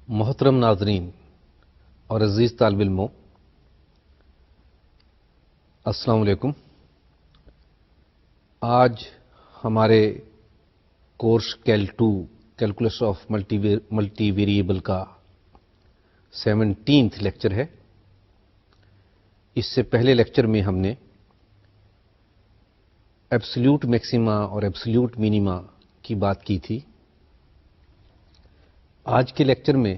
محترم ناظرین اور عزیز طالب علموں، السلام علیکم۔ آج ہمارے course cal 2 calculus of multi variable کا 17th لیکچر ہے۔ اس سے پہلے لیکچر میں ہم نے ایبسلیوٹ میکسیما اور ایبسلیوٹ مینیما کی بات کی تھی۔ آج کے لیکچر میں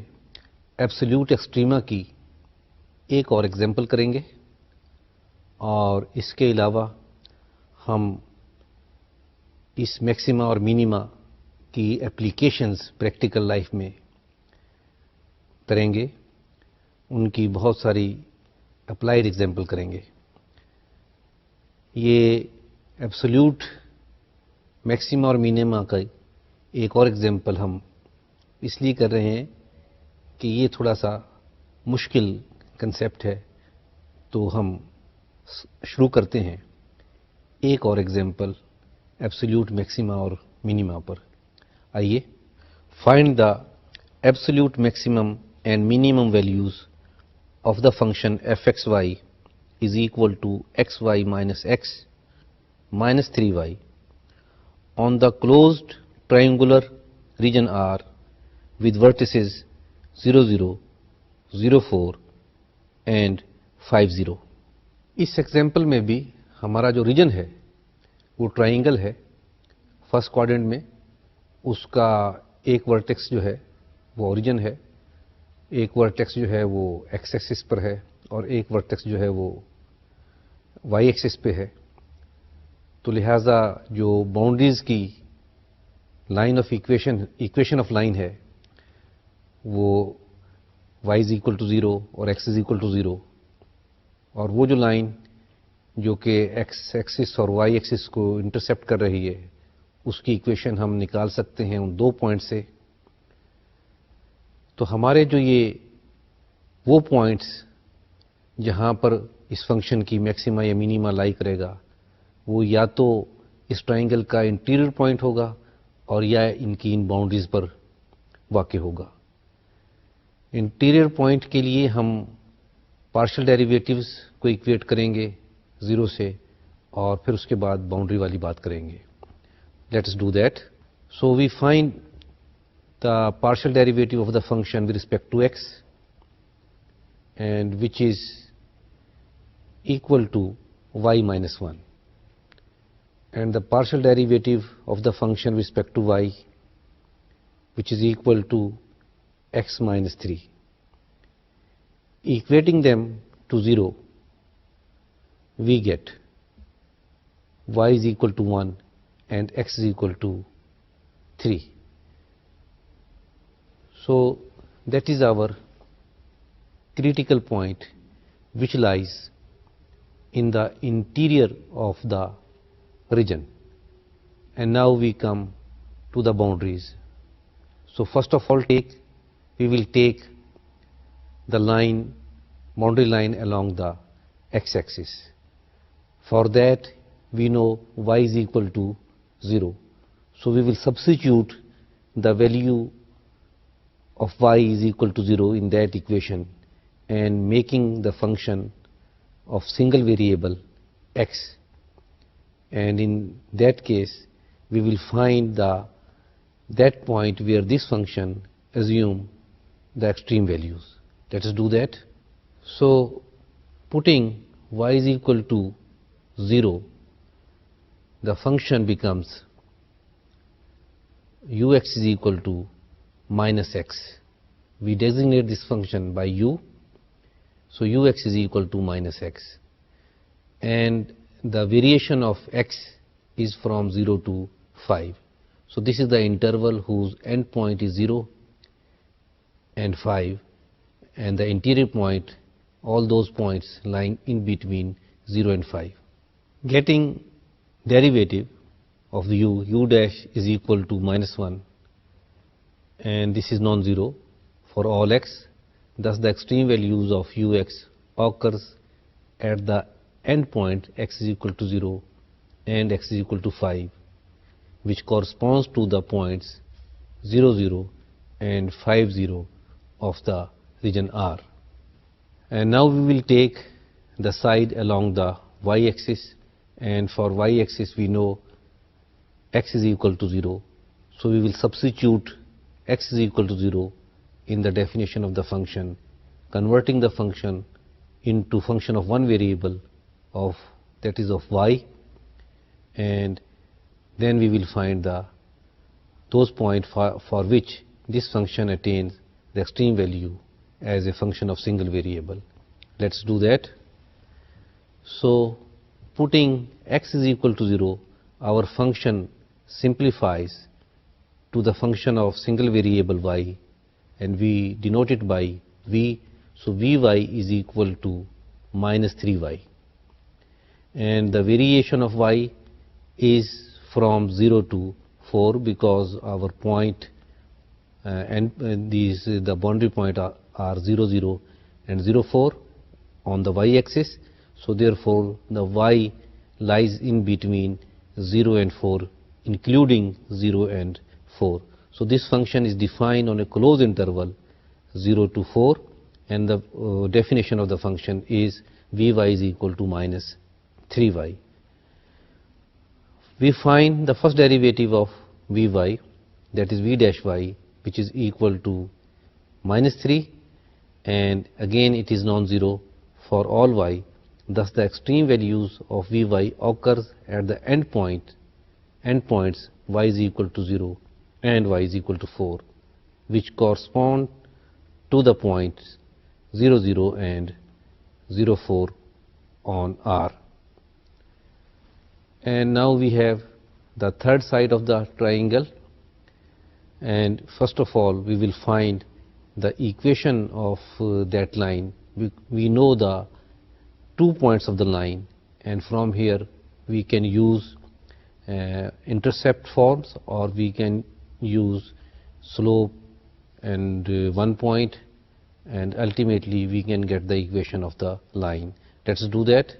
ایبسلیوٹ ایکسٹریما کی ایک اور ایگزامپل کریں گے، اور اس کے علاوہ ہم اس میکسیما اور مینیما کی اپلیکیشنز پریکٹیکل لائف میں کریں گے، ان کی بہت ساری اپلائیڈ ایگزامپل کریں گے۔ یہ ایبسلیوٹ میکسیما اور مینیما کا ایک اور ایگزامپل ہم اس لیے کر رہے ہیں کہ یہ تھوڑا سا مشکل کنسیپٹ ہے، تو ہم شروع کرتے ہیں ایک اور ایگزامپل ایبسلیوٹ میکسیما اور مینیما پر۔ آئیے، find the absolute maximum and minimum values of the function f x y is equal to x y minus x minus 3y on the closed triangular region R with vertices 0, 0, 0, 4 and 5, 0۔ Us example میں بھی ہمارا جو region ہے وہ triangle ہے۔ First کوارڈرنٹ میں اس کا ایک ورٹیکس جو ہے وہ اوریجن ہے، ایک ورٹیکس جو ہے وہ ایکس ایکسس پر ہے، اور ایک ورٹیکس جو ہے وہ وائی ایکسس پہ ہے۔ تو لہذا جو باؤنڈریز کی line of equation of line ہے وہ y از اکول ٹو 0 اور x از اکول ٹو 0، اور وہ جو لائن جو کہ x ایکسس اور y ایکسس کو انٹرسیپٹ کر رہی ہے اس کی ایکویشن ہم نکال سکتے ہیں ان دو پوائنٹ سے۔ تو ہمارے جو یہ وہ پوائنٹس جہاں پر اس فنکشن کی میکسیما یا مینیما لائی کرے گا وہ یا تو اس ٹرائنگل کا انٹیریئر پوائنٹ ہوگا اور یا ان کی ان باؤنڈریز پر واقع ہوگا۔ انٹیریئر پوائنٹ کے لیے ہم پارشل ڈیریویٹیوز کو ایکویٹ کریں گے 0 سے، اور پھر اس کے بعد باؤنڈری والی بات کریں گے۔ Let's do that. So we find the partial derivative of the function with respect to x and which is equal to y minus 1, and the partial derivative of the function with respect to y which is equal to x minus 3. Equating them to 0, we get y is equal to 1 and x is equal to 3. So that is our critical point which lies in the interior of the region. And now we come to the boundaries. So first of all we will take the boundary line along the x-axis. For that we know y is equal to 0. So we will substitute the value of y is equal to 0 in that equation and making the function of single variable x, and in that case we will find that point where this function assume the extreme values. Let us do that. So putting y is equal to 0, the function becomes ux is equal to minus x. We designate this function by u. So ux is equal to minus x, and the variation of x is from 0 to 5. So this is the interval whose end point is 0 and 5, and the interior point, all those points lying in between 0 and 5. Getting derivative of the u dash is equal to minus 1, and this is non-zero for all x. Thus the extreme values of ux occurs at the end point x is equal to 0 and x is equal to 5, which corresponds to the points 0, 0 and 5, 0 of the region R. And now we will take the side along the y-axis, and for y-axis we know x is equal to 0. So we will substitute x is equal to 0 in the definition of the function, converting the function into function of one variable of that is of y, and then we will find those points for which this function attains the extreme value as a function of single variable. Let's do that. So putting x is equal to 0, our function simplifies to the function of single variable y, and we denote it by v. So vy is equal to minus 3y, and the variation of y is from 0 to 4 because our point and the boundary point are 0, 0 and 0, 4 on the y-axis. So therefore the y lies in between 0 and 4, including 0 and 4. So this function is defined on a closed interval 0 to 4, and the definition of the function is vy is equal to minus 3y. We find the first derivative of vy, that is v dash y, which is equal to minus 3, and again it is non-zero for all y. Thus the extreme values of vy occurs at the endpoints y is equal to 0 and y is equal to 4, which correspond to the points 0, 0 and 0, 4 on R. And now we have the third side of the triangle, and first of all we will find the equation of that line. We know the 2 points of the line, and from here we can use intercept forms, or we can use slope and 1 point, and ultimately we can get the equation of the line. Let's do that.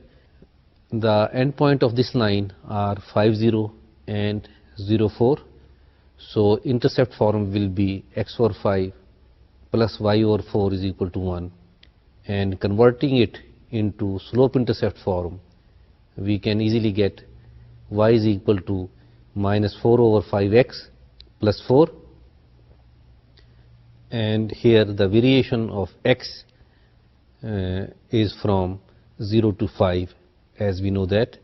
The endpoint of this line are 5, 0 and 0, 4. So intercept form will be x over 5 plus y over 4 is equal to 1, and converting it into slope intercept form, we can easily get y is equal to minus 4 over 5x plus 4, and here the variation of x is from 0 to 5, as we know that.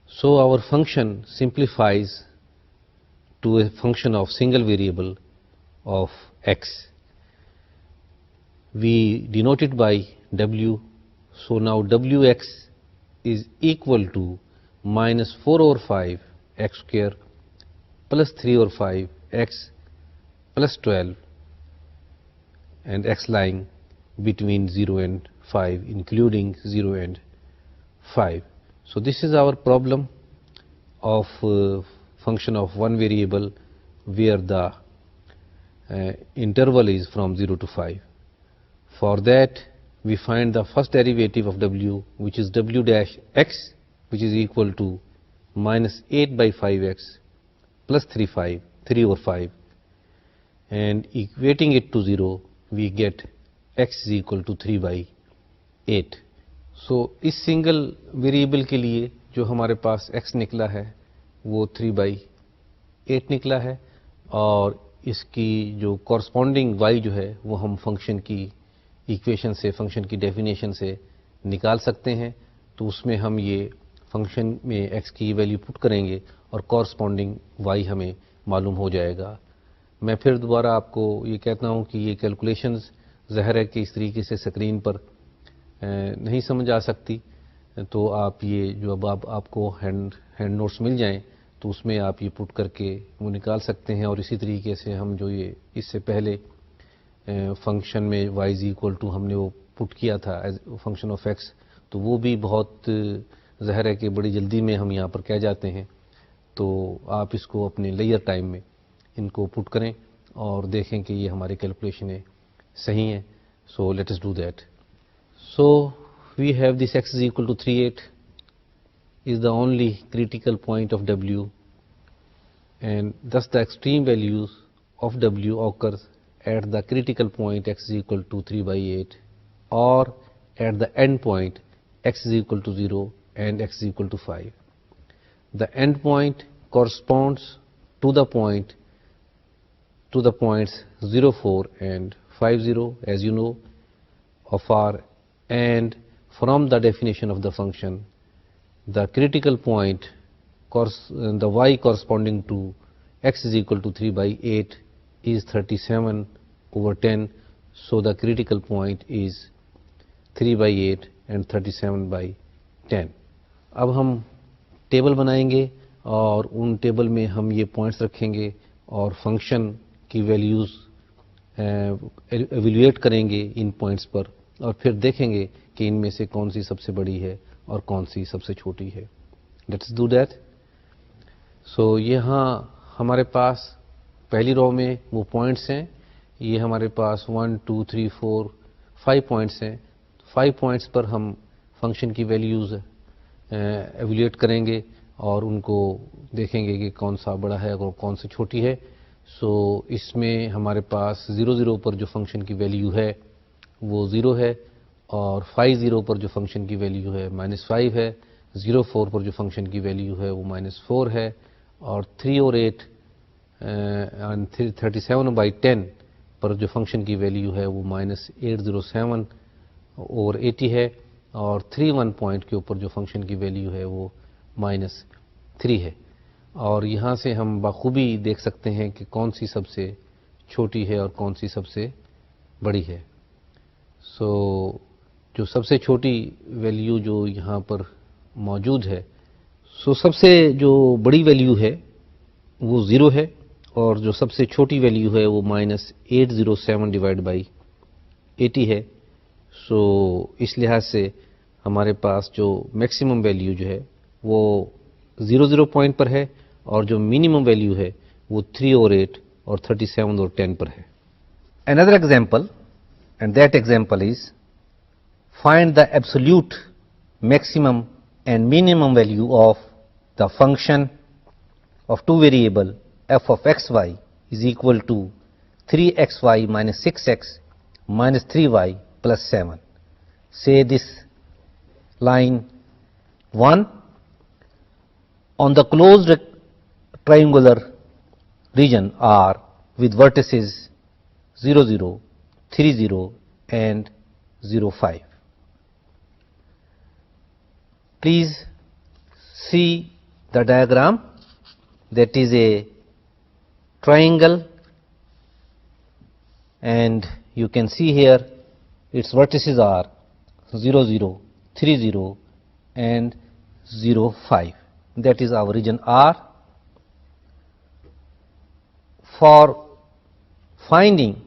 So our function simplifies to a function of single variable of x. We denote it by w. So now wx is equal to minus 4 over 5 x square plus 3 over 5 x plus 12, and x lying between 0 and 5, including 0 and 5. So this is our problem of function of one variable where the interval is from 0 to 5. For that we find the first derivative of w, which is w dash x, which is equal to minus 8 by 5x plus 3 over 5, and equating it to 0 we get x is equal to 3 by 8. So इस single variable के लिए जो हमारे पास x निकला है वो 3 by 8 निकला है, और इसकी जो कॉरस्पॉन्डिंग y जो है वो हम फंक्शन की इक्वेशन से, फंक्शन की डेफिनेशन से निकाल सकते हैं. तो उसमें हम ये फंक्शन में x की वैल्यू पुट करेंगे और कॉरस्पॉन्डिंग y हमें मालूम हो जाएगा. मैं फिर दोबारा आपको ये कहता हूँ कि ये कैलकुलेशंस ज़ाहिर है कि इस तरीके से स्क्रीन पर नहीं समझ आ सकती, तो आप ये जो अब आपको हैंड नोट्स मिल जाएं तो उसमें आप ये पुट करके वो निकाल सकते हैं. और इसी तरीके से हम जो ये इससे पहले फंक्शन में y इज इक्वल टू हमने वो पुट किया था एज फंक्शन ऑफ x, तो वो भी बहुत ज़ाहिर है कि बड़ी जल्दी में हम यहाँ पर कह जाते हैं. तो आप इसको अपने लेयर टाइम में इनको पुट करें और देखें कि ये हमारे कैलकुलेशन सही हैं. सो let us do that. So we have this x is equal to 38 is the only critical point of w, and thus the extreme values of w occurs at the critical point x is equal to 3 by 8 or at the end point x is equal to 0 and x is equal to 5. The end point corresponds to the points 0, 4 and 5, 0 as you know of R, and from the definition of the function the critical point the y corresponding to x is equal to 3 by 8 is 37 over 10. So the critical point is 3 by 8 and 37 by 10. अब हम table बनाएंगे और उन table में हम ये points रखेंगे और फंक्शन की वैल्यूज़ एवेल्युएट करेंगे इन पॉइंट्स पर और फिर देखेंगे कि इनमें से कौन सी सबसे बड़ी है और कौन सी सबसे छोटी है. Let's do that. सो यहाँ हमारे पास पहली रो में वो पॉइंट्स हैं. ये हमारे पास 1 2 3 4 5 पॉइंट्स हैं. 5 पॉइंट्स पर हम फंक्शन की वैल्यूज़ एवेल्युएट करेंगे और उनको देखेंगे कि कौन सा बड़ा है और कौन सी छोटी है. सो इसमें हमारे पास 0 0 पर जो फंक्शन की वैल्यू है वो 0 है और 5 0 पर जो फंक्शन की वैल्यू है -5 है. 0 4 पर जो फंक्शन की वैल्यू है वो -4 है और 3 और 8 37 by 10 पर जो फंक्शन की वैल्यू है वो -807 और 80 है और 3 1 पॉइंट के ऊपर जो फंक्शन की वैल्यू है वो -3 है. और यहाँ से हम बखूबी देख सकते हैं कि कौन सी सबसे छोटी है और कौन सी सबसे बड़ी है. सो जो सबसे छोटी वैल्यू जो यहाँ पर मौजूद है, सो सबसे जो बड़ी वैल्यू है वो 0 है और जो सबसे छोटी वैल्यू है वो -807 डिवाइड बाई 80 है. सो इस लिहाज से हमारे पास जो मैक्सिमम वैल्यू जो है वो 0 0 पॉइंट पर है और जो मिनिमम वैल्यू है वो 3 और 8 और 37 और 10 पर है. Another example, and that example is find the absolute maximum and minimum value of the function of two variable f of xy is equal to 3xy minus 6x minus 3y plus 7. Say this line 1 on the closed triangular region R with vertices 0 0, 3 0 and 0 5. Please see the diagram. That is a triangle and you can see here its vertices are 0 0, 3 0 and 0 5. That is our region R. For finding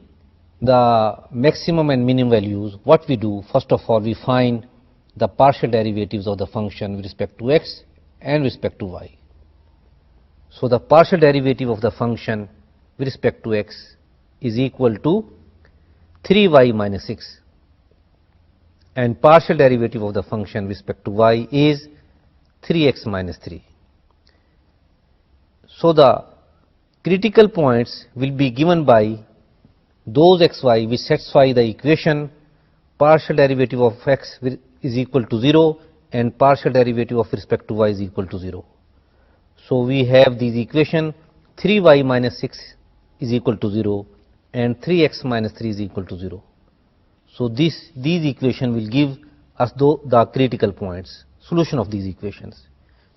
the maximum and minimum values, what we do, first of all we find the partial derivatives of the function with respect to x and with respect to y. So the partial derivative of the function with respect to x is equal to 3y minus 6 and partial derivative of the function with respect to y is 3x minus 3. So the critical points will be given by those xy which satisfy the equation partial derivative of x is equal to 0 and partial derivative of respect to y is equal to 0. So we have these equation 3y minus 6 is equal to 0 and 3x minus 3 is equal to 0. So these equation will give us the critical points, solution of these equations.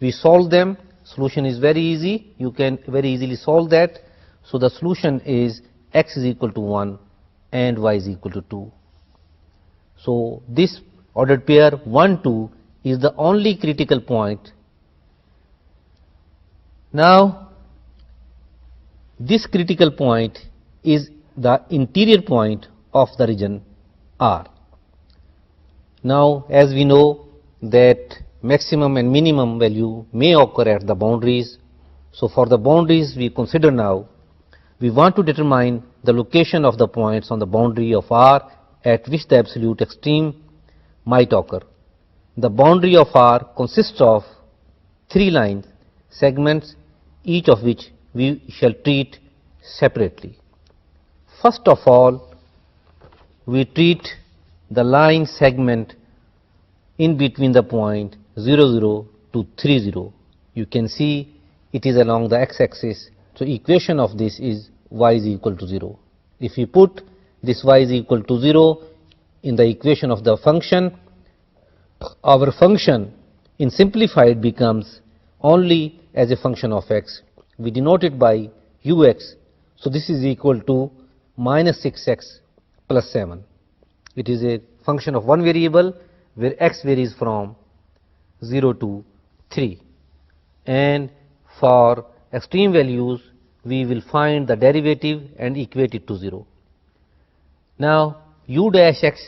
We solve them, solution is very easy, you can very easily solve that. So the solution is x is equal to 1 and y is equal to 2. So this ordered pair 1 2 is the only critical point. Now this critical point is the interior point of the region R. Now as we know that maximum and minimum value may occur at the boundaries. So for the boundaries we consider now, we want to determine the location of the points on the boundary of R at which the absolute extreme might occur. The boundary of R consists of 3 line segments, each of which we shall treat separately. First of all, we treat the line segment in between the point 0, 0 to 3, 0. You can see it is along the x-axis. So equation of this is y is equal to 0. If we put this y is equal to 0 in the equation of the function, our function in simplified becomes only as a function of x. We denote it by ux. So this is equal to minus 6x plus 7. It is a function of one variable where x varies from 0 to 3. And for extreme values, we will find the derivative and equate it to 0. Now, u dash x,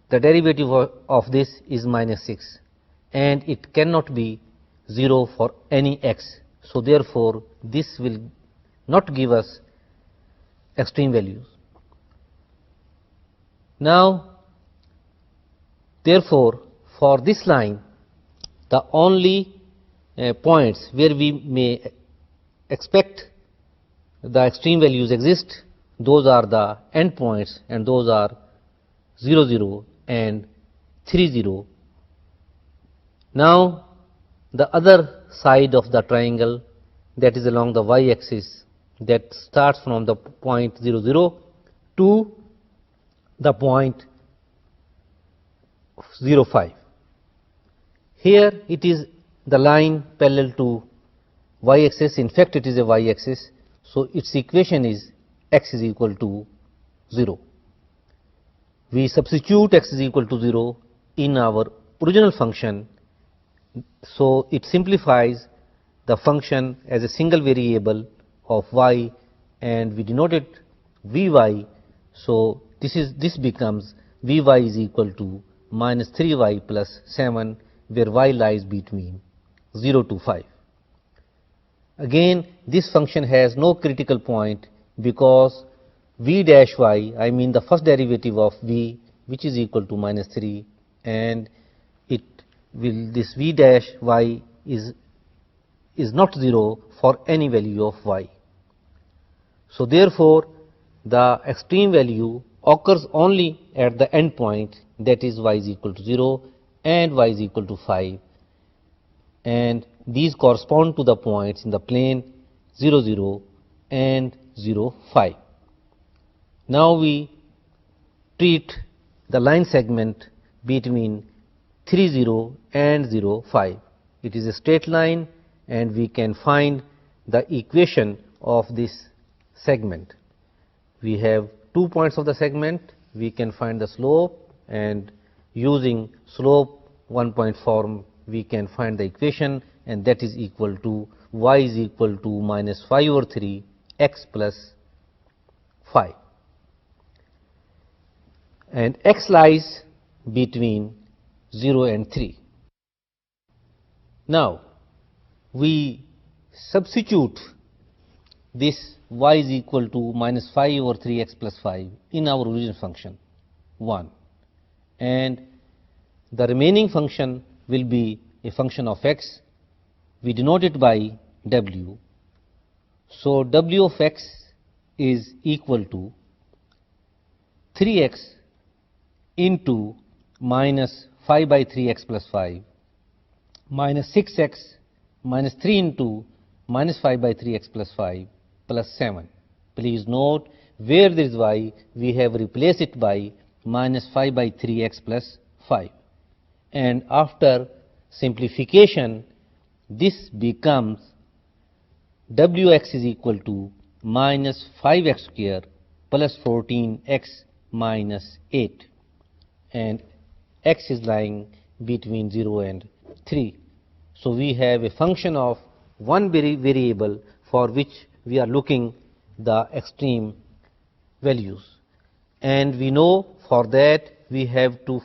the derivative of this is minus 6, and it cannot be 0 for any x. So therefore, this will not give us extreme values. Now, therefore, for this line, the only points where we may expect the extreme values exist, those are the endpoints, and those are 0, 0 and 3, 0. Now, the other side of the triangle, that is along the y-axis, that starts from the point 0, 0 to the point 0, 5. Here it is the line parallel to y-axis. In fact, it is a y-axis. So its equation is x is equal to 0. We substitute x is equal to 0 in our original function. So it simplifies the function as a single variable of y, and we denote it vy. So this becomes vy is equal to minus 3y plus 7, where y lies between 0 to 5. Again, this function has no critical point because v dash y, I mean the first derivative of v, which is equal to minus 3, and it will, this v dash y is not 0 for any value of y. So therefore, the extreme value occurs only at the end point, that is y is equal to 0 and y is equal to 5, and these correspond to the points in the plane 0, 0 and 0, 5. Now we treat the line segment between 3, 0 and 0, 5. It is a straight line, and we can find the equation of this segment. We have 2 points of the segment. We can find the slope, and using slope 1 point form, we can find the equation, and that is equal to y is equal to minus 5 over 3 x plus 5. And x lies between 0 and 3. Now, we substitute this y is equal to minus 5 over 3x plus 5 in our original function 1, and the remaining function will be a function of x. We denote it by w. So w of x is equal to 3x into minus 5 by 3x plus 5 minus 6x minus 3 into minus 5 by 3x plus 5 plus 7. Please note, where there is y, we have replaced it by minus 5 by 3x plus 5. And after simplification, this becomes wx is equal to minus 5x square plus 14x minus 8, and x is lying between 0 and 3. So we have a function of one variable for which we are looking the extreme values, and we know for that we have to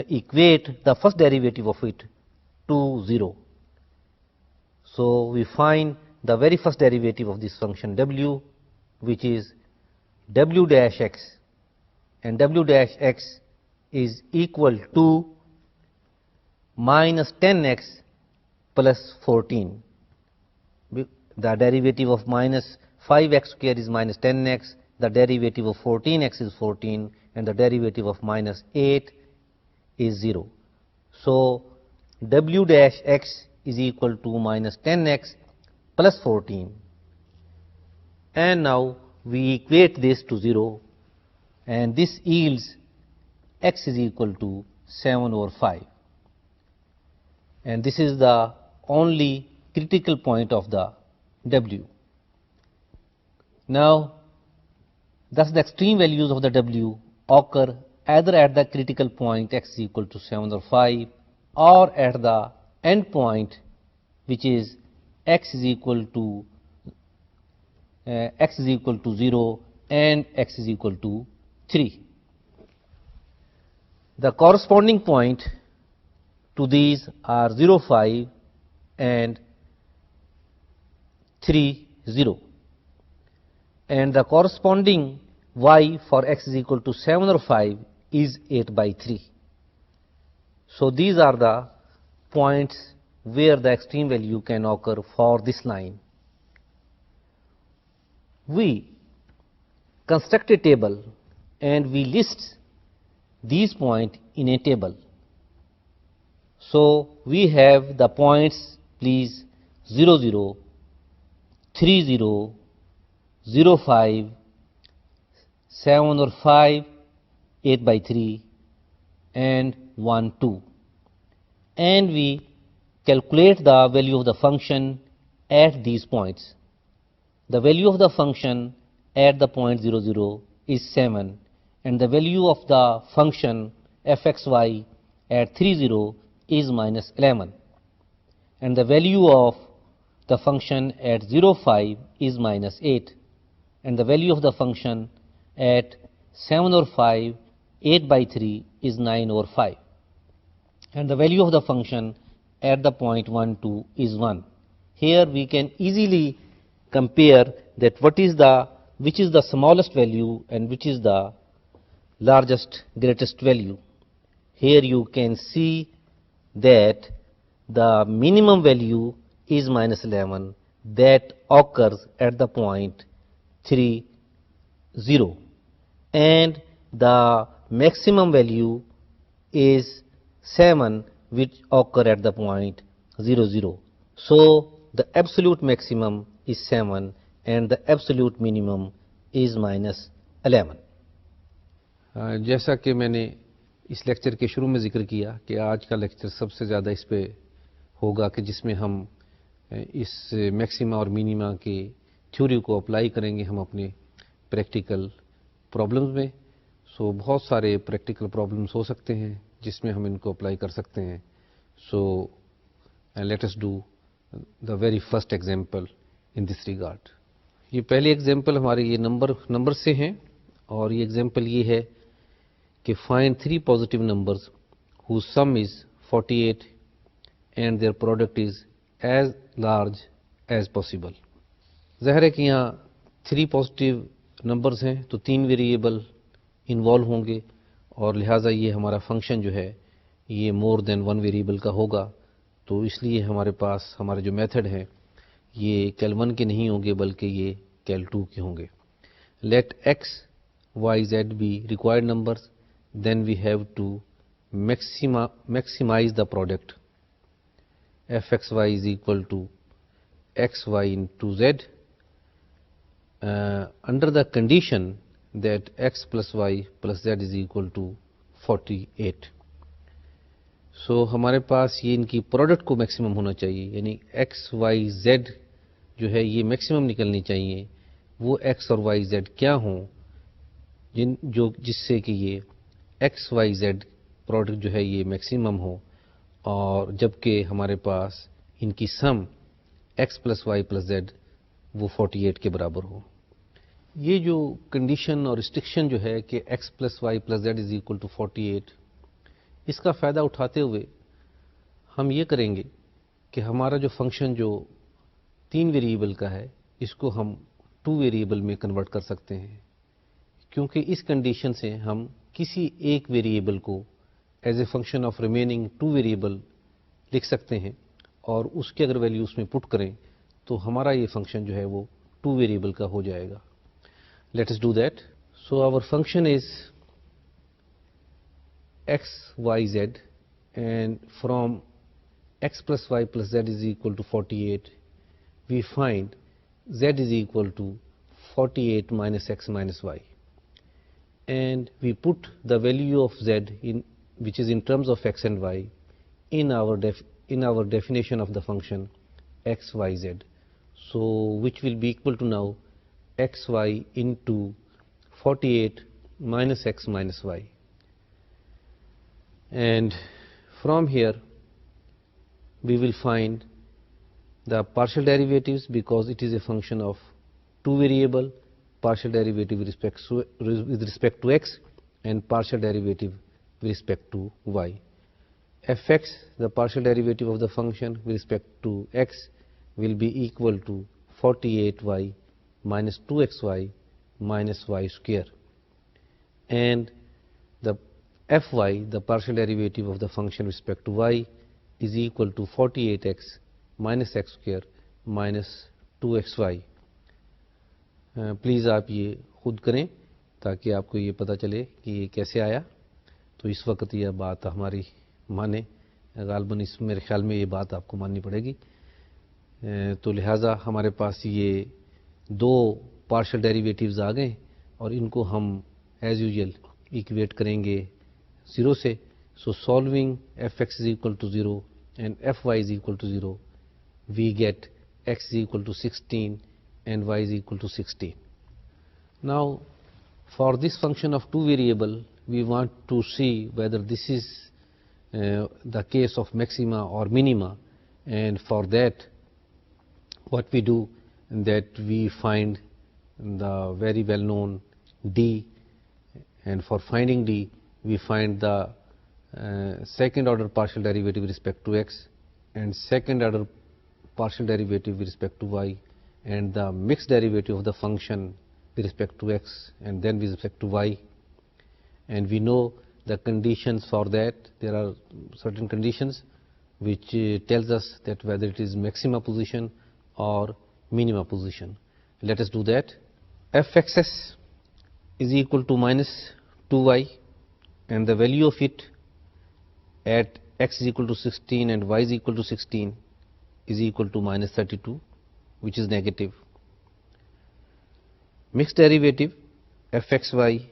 equate the first derivative of it to 0. So we find the very first derivative of this function w, which is w dash x, and w dash x is equal to minus 10x plus 14. The derivative of minus 5x square is minus 10x, the derivative of 14x is 14 and the derivative of minus 8 is 0. So w dash x is equal to minus 10x plus 14, and now we equate this to 0, and this yields x is equal to 7 over 5, and this is the only critical point of the w. Now thus the extreme values of the w occur either at the critical point x is equal to 7 or 5, or at the end point, which is x is equal to 0 and x is equal to 3. The corresponding point to these are 0, 5 and 3, 0, and the corresponding y for x is equal to 7 or 5 is 8 by 3. So these are the points where the extreme value can occur for this line. We construct a table and we list these points in a table. So we have the points, please, 0, 0, 3, 0, 0, 5, 7 or 5, 8 by 3, and 1, 2. And we calculate the value of the function at these points. The value of the function at the point 0, 0 is 7, and the value of the function fxy at 3, 0 is minus 11, and the value of the function at 0, 5 is minus 8, and the value of the function at 7 or 5, 8 by 3 is 9 over 5, and the value of the function at the point 1, 2 is 1. Here we can easily compare that which is the smallest value and which is the greatest value. Here you can see that the minimum value is minus 11 that occurs at the point 3, 0, and the maximum value is 7 which occur at the point 0, 0. So the absolute maximum is 7 and the absolute minimum is minus 11. जैसा कि मैंने इस lecture के शुरू में जिक्र किया कि आज का लेक्चर सबसे ज़्यादा इस पे होगा कि जिसमें हम इस मैक्सिमा और मिनिमा के थ्योरी को अप्लाई करेंगे हम अपने प्रैक्टिकल प्रॉब्लम्स में. सो बहुत सारे प्रैक्टिकल प्रॉब्लम्स हो सकते हैं जिसमें हम इनको अप्लाई कर सकते हैं. सो let us do the very first example in this regard. ये पहले एग्जांपल हमारे ये नंबर से हैं, और ये एग्जांपल ये है कि find 3 positive numbers whose sum is 48 and their product is as large as possible. ज़ाहिर है कि यहाँ 3 पॉजिटिव नंबर्स हैं तो 3 वेरिएबल इन्वॉल्व होंगे, और लिहाजा ये हमारा फंक्शन जो है ये मोर देन 1 वेरिएबल का होगा. तो इसलिए हमारे पास हमारे जो मेथड है ये कैल 1 के नहीं होंगे बल्कि ये कैल 2 के होंगे. Let x, y, z be required numbers, then we have to maximize the product. fxy is equal to xy into z under the condition that x plus y plus z is equal to 48. सो हमारे पास ये इनकी product को maximum होना चाहिए, यानी x, y, z जो है ये मैक्सिमम निकलनी चाहिए. वो x और y, z क्या हों जिससे कि ये x, y, z प्रोडक्ट जो है ये मैक्सिमम हो, और जबकि हमारे पास इनकी sum x plus y plus z वो 48 के बराबर हो. ये जो कंडीशन और रिस्ट्रिक्शन जो है कि x plus y plus z is equal to 48, इसका फ़ायदा उठाते हुए हम ये करेंगे कि हमारा जो फंक्शन जो 3 वेरिएबल का है इसको हम 2 वेरिएबल में कन्वर्ट कर सकते हैं, क्योंकि इस कंडीशन से हम किसी एक वेरिएबल को as a function of remaining 2 variable लिख सकते हैं, और उसके अगर वैल्यू उसमें पुट करें तो हमारा ये फंक्शन जो है वो 2 वेरिएबल का हो जाएगा. Let us do that. So our function is x, y, z, and from x plus y plus z is equal to 48, we find z is equal to 48 minus x minus y, and we put the value of z in, which is in terms of x and y, in our definition of the function x, y, z. So which will be equal to now x, y into 48 minus x minus y, and from here we will find the partial derivatives, because it is a function of two variable, partial derivative with respect to x and partial derivative with respect to y. Fx, the partial derivative of the function with respect to x, will be equal to 48y minus 2xy minus y square, and the fy, the partial derivative of the function with respect to y, is equal to 48x minus x square minus 2xy. Please आप ये खुद करें ताकि आपको ये पता चले कि ये कैसे आया. तो इस वक्त यह बात हमारी माने, गालबन इस मेरे ख्याल में ये बात आपको माननी पड़ेगी. तो लिहाजा हमारे पास ये दो पार्शियल डेरिवेटिव्स आ गए और इनको हम एज यूजुअल इक्वेट करेंगे 0 से. सो solving fx is equal to 0 and fy is equal to 0, we get x is equal to 16 and y is equal to 16. Now for this function of two variable, we want to see whether this is the case of maxima or minima, and for that what we do, that we find the very well known d, and for finding d we find the second order partial derivative with respect to x and second order partial derivative with respect to y, and the mixed derivative of the function with respect to x and then with respect to y. And we know the conditions for that. There are certain conditions which tells us that whether it is maxima position or minima position. Let us do that. Fxs is equal to minus 2y, and the value of it at x is equal to 16 and y is equal to 16 is equal to minus 32, which is negative. Mixed derivative fxy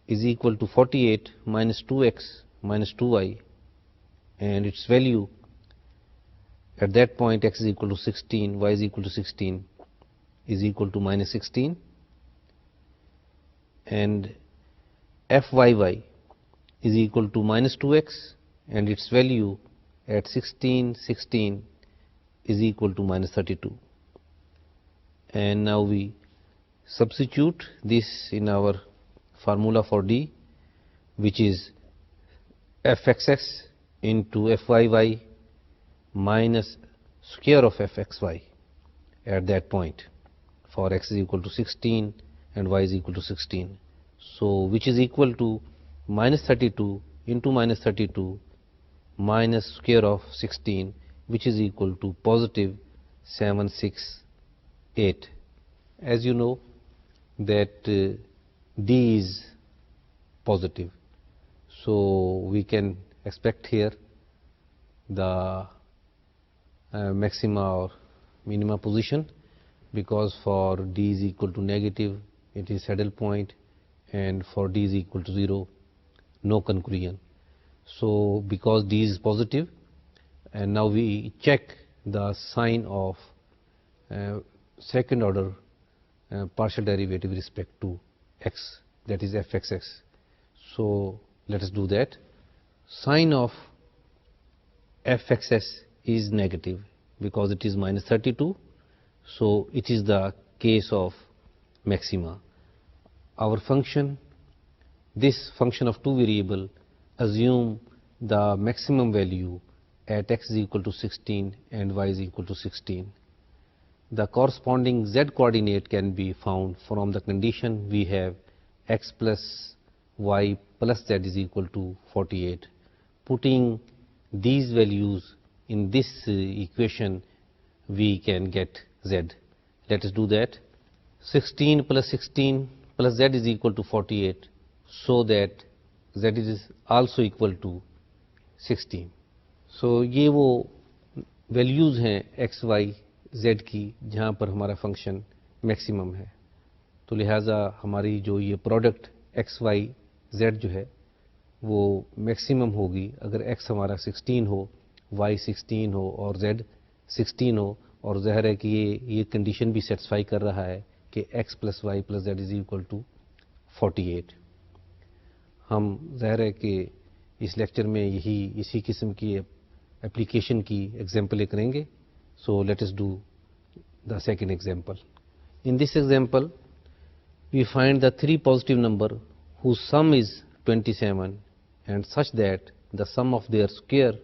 is equal to 48 minus 2x minus 2y, and its value at that point x is equal to 16, y is equal to 16 is equal to minus 16, and fyy is equal to minus 2x, and its value at 16 is equal to minus 32. And now we substitute this in our formula for d, which is fxx into fyy minus square of fxy at that point for x is equal to 16 and y is equal to 16. So which is equal to minus 32 into minus 32 minus square of 16, which is equal to positive 768. As you know that d is positive, so we can expect here the maxima or minima position, because for d is equal to negative it is saddle point, and for d is equal to 0 no conclusion. So because d is positive, and now we check the sign of second order partial derivative with respect to x, that is fxx. So let us do that. Sign of fxs is negative because it is minus 32, so it is the case of maxima. Our function, this function of two variable, assume the maximum value at x is equal to 16 and y is equal to 16. The corresponding z coordinate can be found from the condition we have x plus y plus z is equal to 48. Putting these values in this equation, we can get z. Let us do that. 16 plus 16 plus z is equal to 48, so that z is also equal to 16. So یہ وہ values ہیں x y Z کی جہاں پر ہمارا function maximum ہے. تو لہٰذا ہماری جو یہ پروڈکٹ ایکس وائی زیڈ جو ہے وہ میکسیمم ہوگی اگر ایکس ہمارا 16 ہو، وائی 16 ہو اور زیڈ 16 ہو. اور ظاہر ہے کہ یہ کنڈیشن بھی سیٹسفائی کر رہا ہے کہ x plus y plus z is equal to 48. ہم ظاہر ہے کہ اس لیکچر میں اسی قسم کی اپلیکیشن کی ایگزامپلیں کریں گے. So let us do the second example. In this example we find the three positive number whose sum is 27 and such that the sum of their square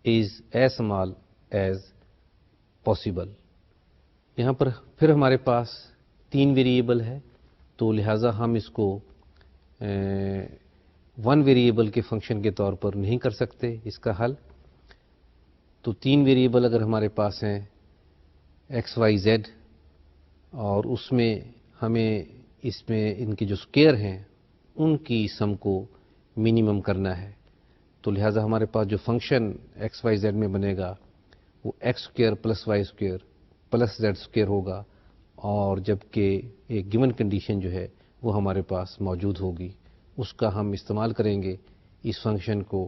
is as small as possible. یہاں پر پھر ہمارے پاس 3 variable ہے تو لہٰذا ہم اس کو 1 variable کے function کے طور پر نہیں کر سکتے اس کا حل. تو 3 ویریبل اگر ہمارے پاس ہیں ایکس وائی زیڈ اور اس میں ہمیں اس میں ان کے جو اسکوئر ہیں ان کی سم کو منیمم کرنا ہے. تو لہٰذا ہمارے پاس جو فنکشن ایکس وائی زیڈ میں بنے گا وہ x square plus y square plus z square ہوگا. اور جبکہ ایک گیون کنڈیشن جو ہے وہ ہمارے پاس موجود ہوگی اس کا ہم استعمال کریں گے اس فنکشن کو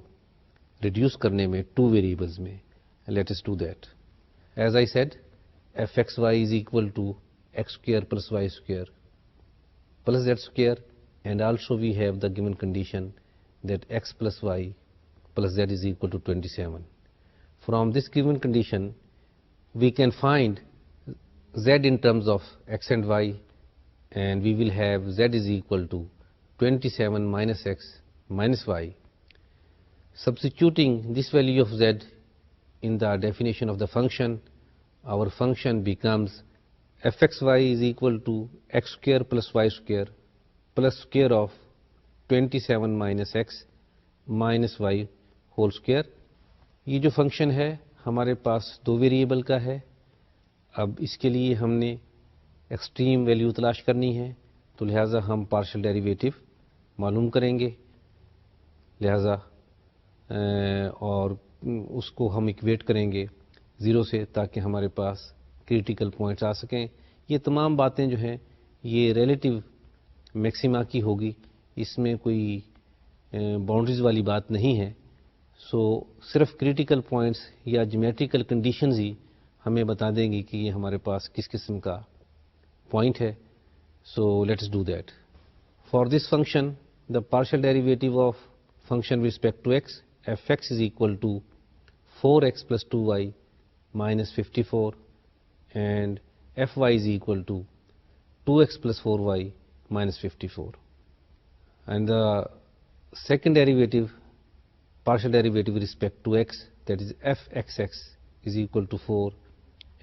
ریڈیوس کرنے میں 2 ویریبلز میں. Let us do that. As I said f x y is equal to x square plus y square plus z square, and also we have the given condition that x plus y plus z is equal to 27. From this given condition we can find z in terms of x and y, and we will have z is equal to 27 minus x minus y. Substituting this value of z in the definition of the function, our function becomes fxy is equal to x square plus y square plus square of 27 minus x minus y whole square. یہ جو function ہے ہمارے پاس 2 variable کا ہے. اب اس کے لیے ہم نے ایکسٹریم ویلیو تلاش کرنی ہے تو لہٰذا ہم پارشل ڈیریویٹو معلوم کریں گے لہٰذا اور اس کو ہم ایکویٹ کریں گے 0 سے تاکہ ہمارے پاس کریٹیکل پوائنٹس آ سکیں. یہ تمام باتیں جو ہیں یہ ریلیٹیو میکسیما کی ہوگی، اس میں کوئی باؤنڈریز والی بات نہیں ہے. سو صرف کریٹیکل پوائنٹس یا جیومیٹریکل کنڈیشنز ہی ہمیں بتا دیں گی کہ یہ ہمارے پاس کس قسم کا پوائنٹ ہے. So let's do that. For this function the partial derivative of function with respect to x f x is equal to 4x plus 2y minus 54 and fy is equal to 2x plus 4y minus 54. And the second derivative, partial derivative with respect to x, that is fxx is equal to 4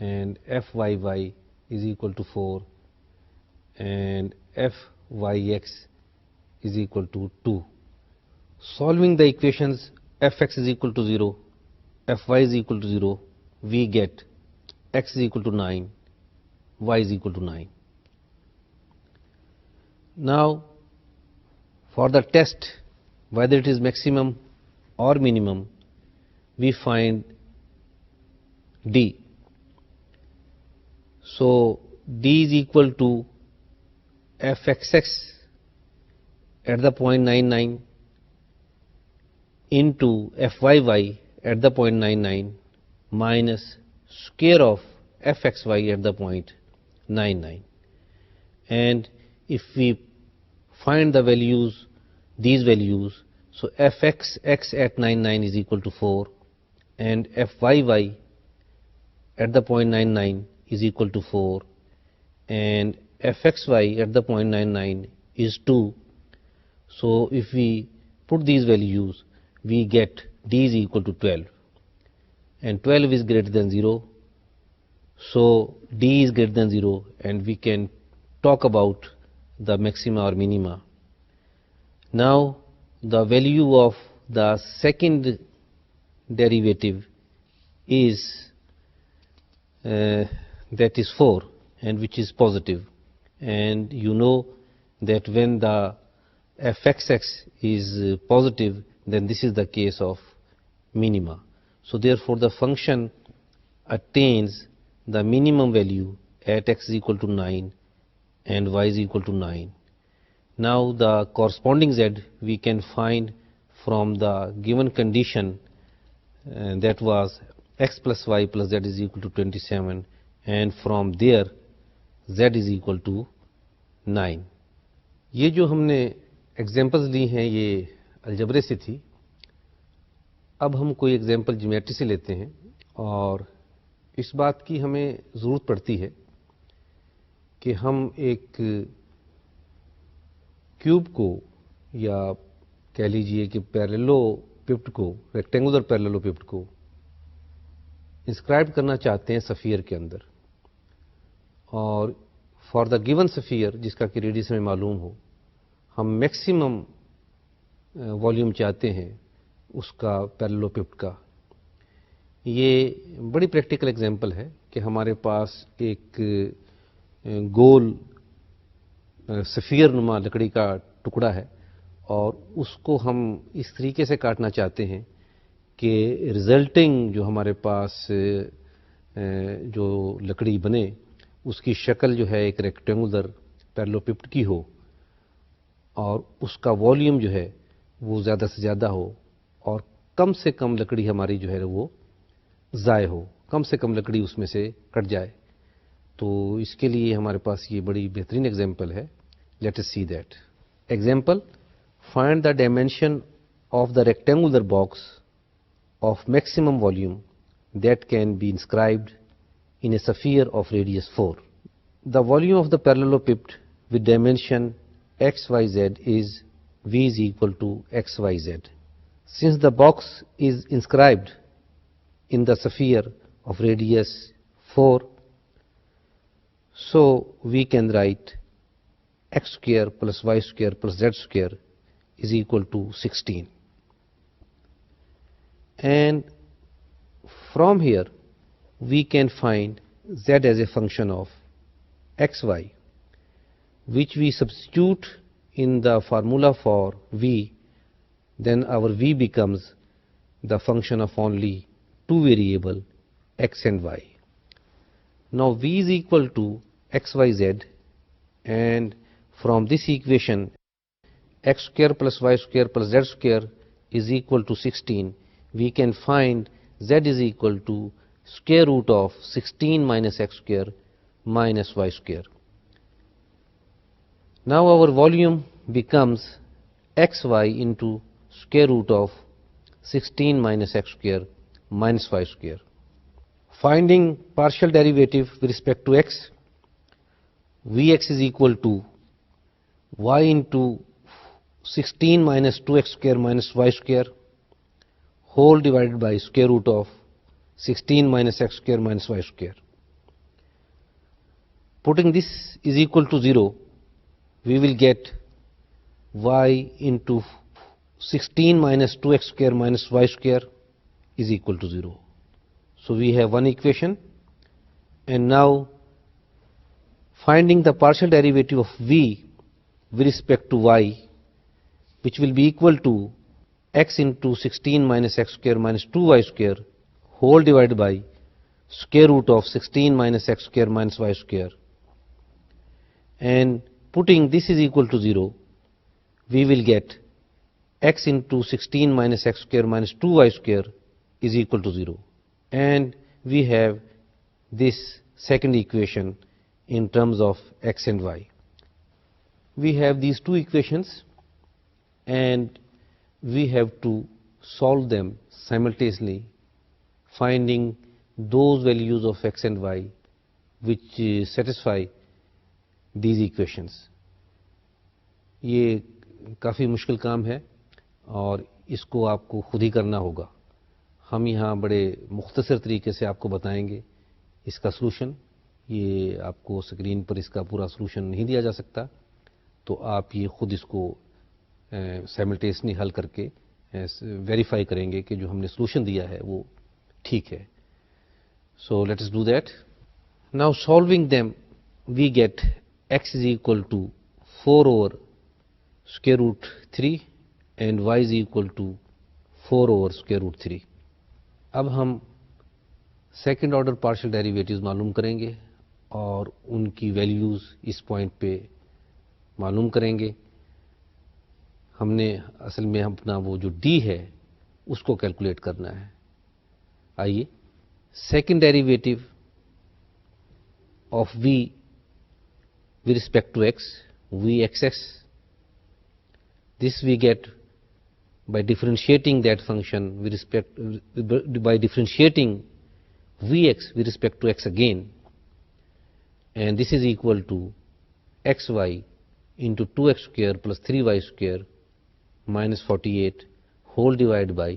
and fyy is equal to 4 and fyx is equal to 2. Solving the equations fx is equal to 0, fy is equal to 0, we get x is equal to 9, y is equal to 9. Now, for the test whether it is maximum or minimum, we find d. So, d is equal to fxx at the point 99 into fyy at the point 99 minus square of fxy at the point 99. And if we find the values, these values, so fxx at 99 is equal to 4 and fyy at the point 99 is equal to 4 and fxy at the point 99 is 2. So if we put these values, we get d is equal to 12 and 12 is greater than 0. So d is greater than 0 and we can talk about the maxima or minima. Now the value of the second derivative is that is 4 and which is positive, and you know that when the fxx is positive, then this is the case of minima. So therefore the function attains the minimum value at x is equal to 9 and y is equal to 9. Now the corresponding z we can find from the given condition that was x plus y plus z is equal to 27, and from there z is equal to 9. ये जो हमने examples ली हैं ये अलजबरे से थी. अब हम कोई एग्जांपल ज्योमेट्री से लेते हैं और इस बात की हमें ज़रूरत पड़ती है कि हम एक क्यूब को या कह लीजिए कि पैरेललोपिप्ड को, रेक्टेंगुलर पैरेललोपिप्ड को इंस्क्राइब करना चाहते हैं सफ़ियर के अंदर, और फॉर द गिवन सफ़ियर जिसका कि रेडियस हमें मालूम हो, हम मैक्सिमम वॉल्यूम चाहते हैं उसका पैरेललोपिप्ड का. ये बड़ी प्रैक्टिकल एग्जांपल है कि हमारे पास एक गोल सफ़ियर नुमा लकड़ी का टुकड़ा है और उसको हम इस तरीके से काटना चाहते हैं कि रिजल्टिंग जो हमारे पास जो लकड़ी बने उसकी शक्ल जो है एक रेक्टेंगुलर पैरेललोपिप्ड की हो और उसका वॉल्यूम जो है वो ज़्यादा से ज़्यादा हो और कम से कम लकड़ी हमारी जो है वो ज़ाय हो, कम से कम लकड़ी उसमें से कट जाए. तो इसके लिए हमारे पास ये बड़ी बेहतरीन एग्जांपल है. Let us see that example. Find the dimension of the rectangular box of maximum volume that can be inscribed in a sphere of radius 4. The volume of the parallelepiped with dimension xyz is v is equal to xyz. Since the box is inscribed in the sphere of radius 4, so we can write x square plus y square plus z square is equal to 16. And from here we can find z as a function of xy, which we substitute in the formula for v. Then our v becomes the function of only two variable x and y. Now v is equal to xyz, and from this equation x square plus y square plus z square is equal to 16. We can find z is equal to square root of 16 minus x square minus y square. Now our volume becomes xy into square root of 16 minus x square minus y square. Finding partial derivative with respect to x, vx is equal to y into 16 minus 2x square minus y square whole divided by square root of 16 minus x square minus y square. Putting this is equal to 0, we will get y into 16 minus 2x square minus y square is equal to 0. So we have one equation, and now finding the partial derivative of v with respect to y, which will be equal to x into 16 minus x square minus 2y square whole divided by square root of 16 minus x square minus y square. And putting this is equal to 0, we will get x into 16 minus x square minus 2y square is equal to 0. And we have this second equation in terms of x and y. We have these two equations and we have to solve them simultaneously, finding those values of x and y which satisfy these equations. ये काफ़ी मुश्किल काम है और इसको आपको खुद ही करना होगा. हम यहाँ बड़े मुख्तसर तरीके से आपको बताएंगे इसका सलूशन. ये आपको स्क्रीन पर इसका पूरा सलूशन नहीं दिया जा सकता, तो आप ये खुद इसको साइमल्टेनियसली हल करके वेरीफाई करेंगे कि जो हमने सलूशन दिया है वो ठीक है. So let us do that. Now solving them we get x is equal to 4 over square root 3 and y is equal to 4 over square root 3. اب ہم سیکنڈ آرڈر پارشل ڈیریویٹیوز معلوم کریں گے اور ان کی ویلیوز اس پوائنٹ پہ معلوم کریں گے. ہم نے اصل میں اپنا وہ جو ڈی ہے اس کو کیلکولیٹ کرنا ہے. آئیے second derivative of v with respect to x v x x, this we get by differentiating that function with respect by differentiating vx with respect to x again, and this is equal to xy into 2x square plus 3y square minus 48 whole divided by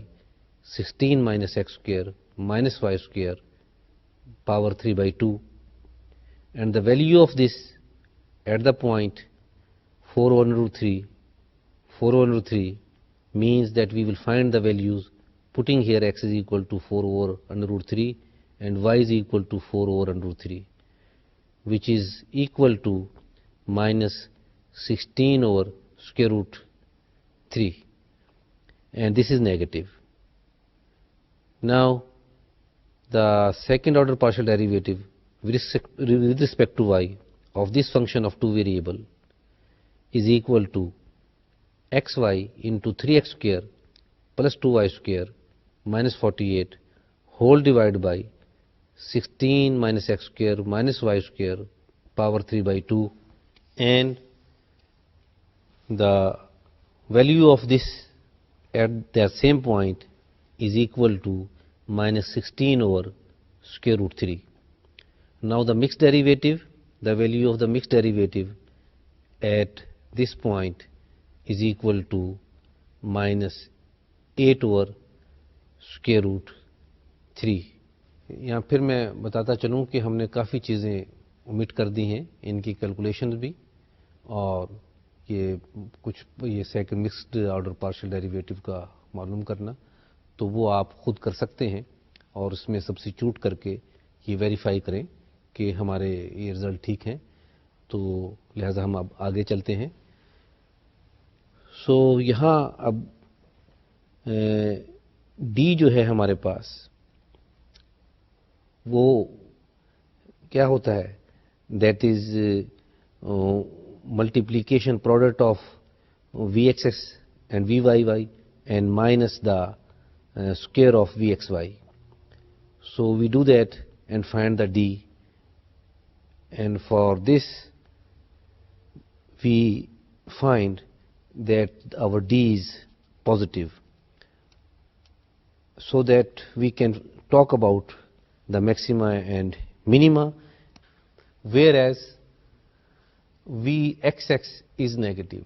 16 minus x square minus y square power 3 by 2, and the value of this at the point 4 over root 3 means that we will find the values putting here x is equal to 4 over under root 3 and y is equal to 4 over under root 3, which is equal to minus 16 over square root 3, and this is negative. Now the second order partial derivative with respect to y of this function of two variable is equal to xy into 3x square plus 2y square minus 48 whole divided by 16 minus x square minus y square power 3 by 2, and the value of this at that same point is equal to minus 16 over square root 3. Now the mixed derivative, the value of the mixed derivative at this point is equal to minus 8 over square root 3. یہاں پھر میں بتاتا چلوں کہ ہم نے کافی چیزیں omit کر دی ہیں, ان کی کیلکولیشنز بھی, اور یہ کچھ یہ second mixed order partial derivative کا معلوم کرنا, تو وہ آپ خود کر سکتے ہیں اور اس میں سبسٹیچیوٹ کر کے یہ ویریفائی کریں کہ ہمارے یہ رزلٹ ٹھیک ہیں. تو لہٰذا ہم اب آگے چلتے ہیں. سو یہاں اب ڈی جو ہے ہمارے پاس وہ کیا ہوتا ہے, that is multiplication product of v x x and v y y and minus the square of v x y. So we do that and find the D, and for this we find that our D is positive, so that we can talk about the maxima and minima, whereas Vxx is negative.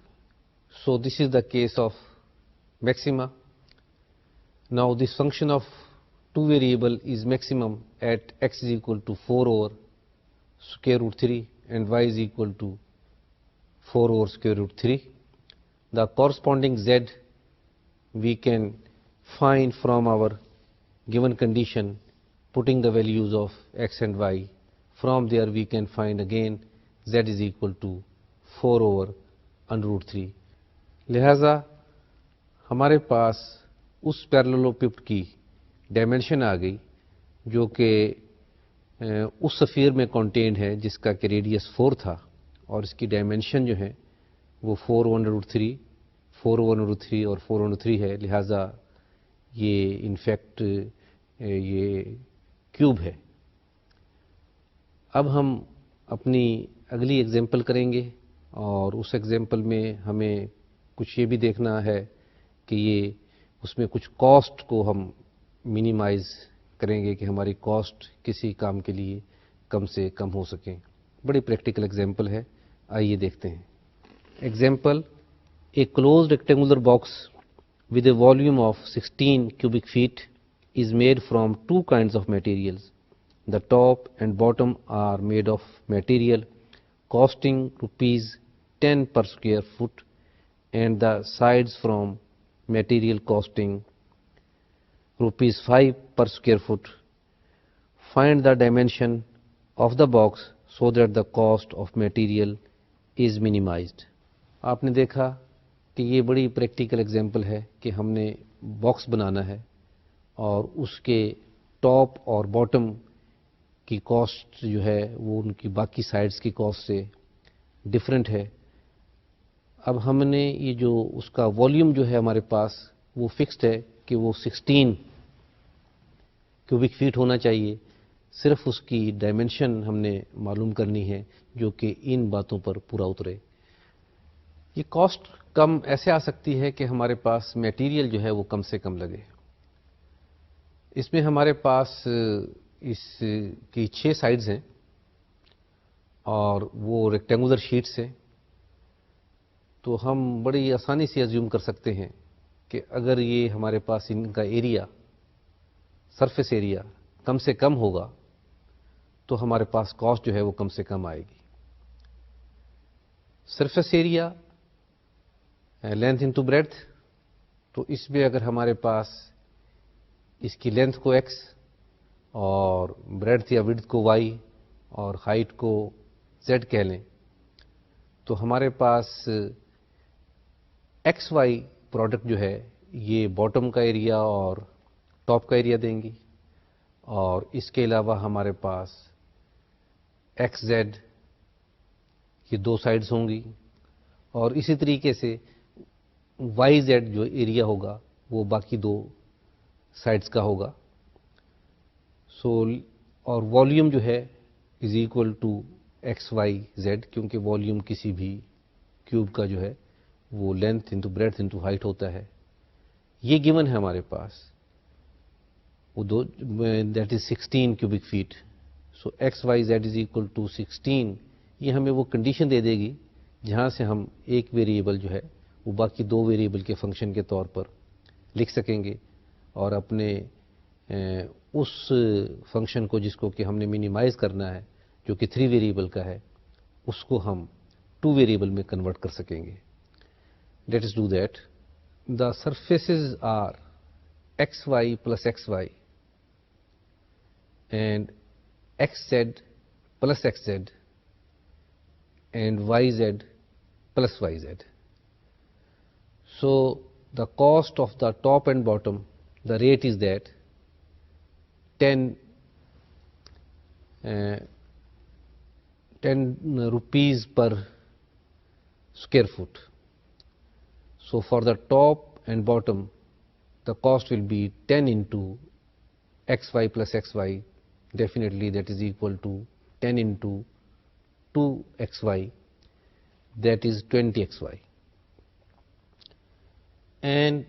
So this is the case of maxima. Now this function of two variable is maximum at x is equal to 4 over square root 3 and y is equal to 4 over square root 3. The corresponding z we can find from our given condition, putting the values of x and y. From there we can find again z is equal to 4 over under root 3. لہذا ہمارے پاس اس پیرالوپیپٹ کی dimension آ گئی جو کہ اس سفیر میں contained ہے جس کا کہ ریڈیس 4 تھا, اور اس کی ڈائمینشن جو ہے وہ 4 over root 3, 4 over root 3 اور 4 over 3 ہے. لہٰذا یہ انفیکٹ یہ کیوب ہے. اب ہم اپنی اگلی ایگزامپل کریں گے, اور اس ایگزامپل میں ہمیں کچھ یہ بھی دیکھنا ہے کہ یہ اس میں کچھ کاسٹ کو ہم منیمائز کریں گے کہ ہماری کاسٹ کسی کام کے لیے کم سے کم ہو سکیں. بڑی پریکٹیکل ایگزامپل ہے, آئیے دیکھتے ہیں. Example, a closed rectangular box with a volume of 16 cubic feet is made from two kinds of materials. The top and bottom are made of material costing rupees 10 per square foot, and the sides from material costing rupees 5 per square foot. Find the dimension of the box so that the cost of material is minimized. آپ نے دیکھا کہ یہ بڑی practical example ہے کہ ہم نے باکس بنانا ہے اور اس کے ٹاپ اور باٹم کی کاسٹ جو ہے وہ ان کی باقی سائڈز کی کاسٹ سے ڈفرینٹ ہے. اب ہم نے یہ جو اس کا والیوم جو ہے ہمارے پاس وہ فکسڈ ہے کہ وہ 16 کیوبک فیٹ ہونا چاہیے. صرف اس کی ڈائمنشن ہم نے معلوم کرنی ہے جو کہ ان باتوں پر پورا اترے. یہ کاسٹ کم ایسے آ سکتی ہے کہ ہمارے پاس میٹیریل جو ہے وہ کم سے کم لگے. اس میں ہمارے پاس اس کی 6 سائڈز ہیں اور وہ ریکٹینگولر شیٹس ہیں. تو ہم بڑی آسانی سے ایزیوم کر سکتے ہیں کہ اگر یہ ہمارے پاس ان کا ایریا سرفیس ایریا کم سے کم ہوگا تو ہمارے پاس کاسٹ جو ہے وہ کم سے کم آئے گی. سرفیس ایریا لینتھ انٹو بریڈتھ، تو اس میں اگر ہمارے پاس اس کی لینتھ کو ایکس اور بریڈتھ یا وڈتھ کو وائی اور ہائٹ کو زیڈ کہہ لیں تو ہمارے پاس ایکس وائی پروڈکٹ جو ہے یہ باٹم کا ایریا اور ٹاپ کا ایریا دیں گی. اور اس کے علاوہ ہمارے پاس ایکس زیڈ یہ 2 سائڈز ہوں گی اور اسی طریقے سے وائی زیڈ جو ایریا ہوگا وہ باقی 2 سائڈز کا ہوگا. اور والیوم جو ہے is equal to x y z, کیونکہ والیوم کسی بھی کیوب کا جو ہے وہ length into breadth into height ہوتا ہے. یہ گیون ہے ہمارے پاس وہ that is 16 cubic feet. So x y z is equal to 16. یہ ہمیں وہ کنڈیشن دے دے گی جہاں سے ہم ایک ویریبل جو ہے وہ باقی 2 ویریبل کے فنکشن کے طور پر لکھ سکیں گے اور اپنے اس فنکشن کو جس کو کہ ہم نے مینیمائز کرنا ہے جو کہ 3 ویریبل کا ہے اس کو ہم 2 ویریبل میں کنورٹ کر سکیں گے. Let us do that. The surfaces are xy plus xy and xz plus xz and yz plus yz. So the cost of the top and bottom, the rate is that 10 rupees per square foot. So for the top and bottom, the cost will be 10 into xy plus xy. Definitely that is equal to 10 into 2xy, that is 20xy. And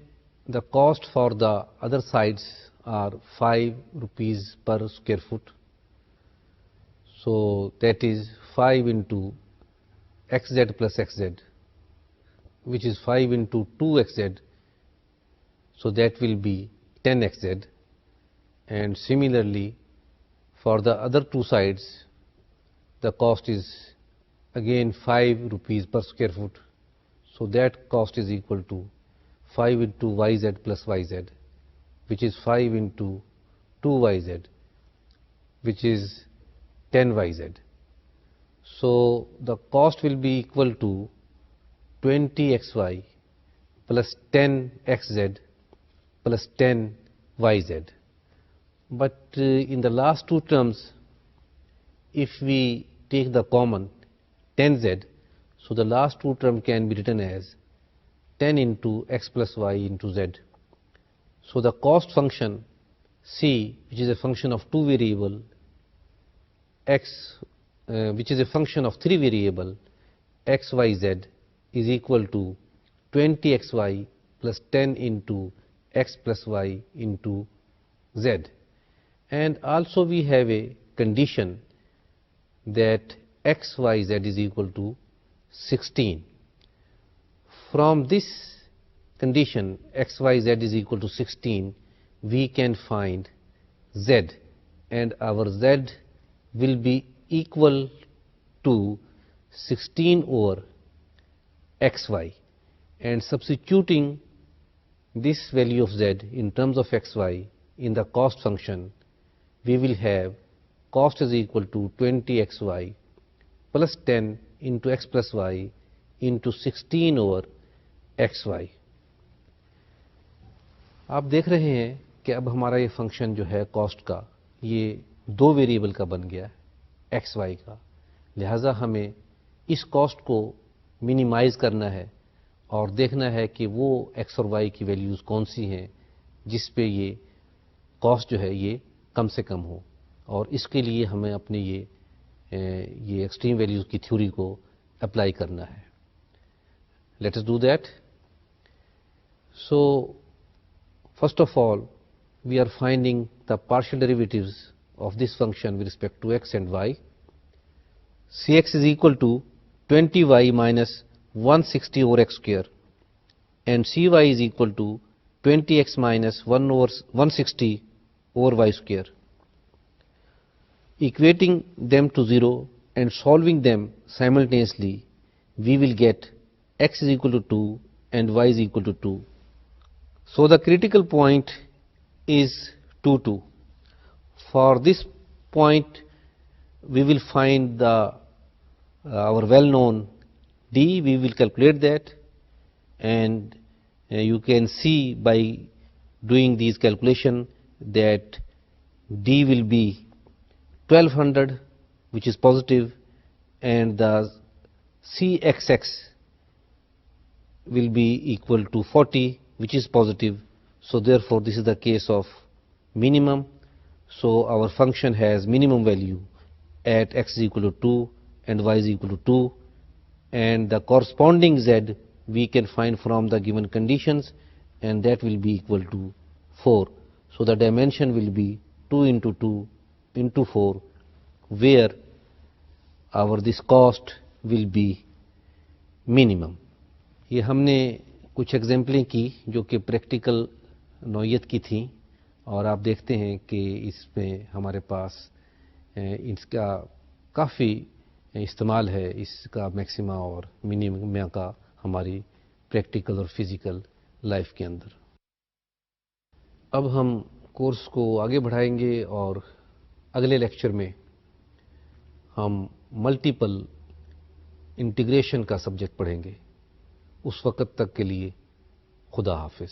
the cost for the other sides are 5 rupees per square foot. So that is 5 into xz plus xz, which is 5 into 2xz, so that will be 10xz. And similarly for the other 2 sides the cost is again 5 rupees per square foot, so that cost is equal to 5 into yz plus yz, which is 5 into 2yz, which is 10yz. So the cost will be equal to 20xy plus 10xz plus 10yz. But in the last 2 terms, if we take the common 10z, so the last 2 term can be written as 10 into x plus y into z. So the cost function c, which is a function of 2 variable x, which is a function of 3 variable x, y, z, is equal to 20xy plus 10 into x plus y into z. And also we have a condition that x, y, z is equal to 16. From this condition x, y, z is equal to 16, we can find z, and our z will be equal to 16 over xy. And substituting this value of z in terms of xy in the cost function, we will have cost is equal to 20xy plus 10 into x plus y into 16 over XY। आप देख रहे हैं कि अब हमारा ये function जो है कॉस्ट का, ये दो वेरिएबल का बन गया है, XY का। लिहाजा हमें इस कॉस्ट को मिनिमाइज करना है और देखना है कि वो X और Y की वैल्यूज़ कौन सी हैं जिस पे ये कॉस्ट जो है ये कम से कम हो, और इसके लिए हमें अपने ये एक्सट्रीम वैल्यूज़ की थ्योरी को अप्लाई करना है। Late us do that. So first of all, we are finding the partial derivatives of this function with respect to x and y. Cx is equal to 20y minus 160 over x square, and cy is equal to 20x minus 1 over 160 over y square. Equating them to 0 and solving them simultaneously, we will get x is equal to 2 and y is equal to 2. So the critical point is 2, 2. For this point, we will find our well-known d. We will calculate that, and you can see by doing these calculation that d will be 1200, which is positive, and the cxx will be equal to 40, which is positive. So therefore this is the case of minimum. So our function has minimum value at x is equal to 2 and y is equal to 2, and the corresponding z we can find from the given conditions, and that will be equal to 4. So the dimension will be 2 into 2 into 4, where our this cost will be minimum. ये हमने कुछ एग्जाम्पलें की जो कि practical नौयत की थी, और आप देखते हैं कि इसमें हमारे पास इसका काफ़ी इस्तेमाल है, इसका मैक्सिमा और मिनिमा का हमारी प्रैक्टिकल और फिज़िकल लाइफ के अंदर। अब हम कोर्स को आगे बढ़ाएंगे और अगले लेक्चर में हम मल्टीपल इंटीग्रेशन का सब्जेक्ट पढ़ेंगे। उस वक़्त तक के लिए खुदा हाफिज़।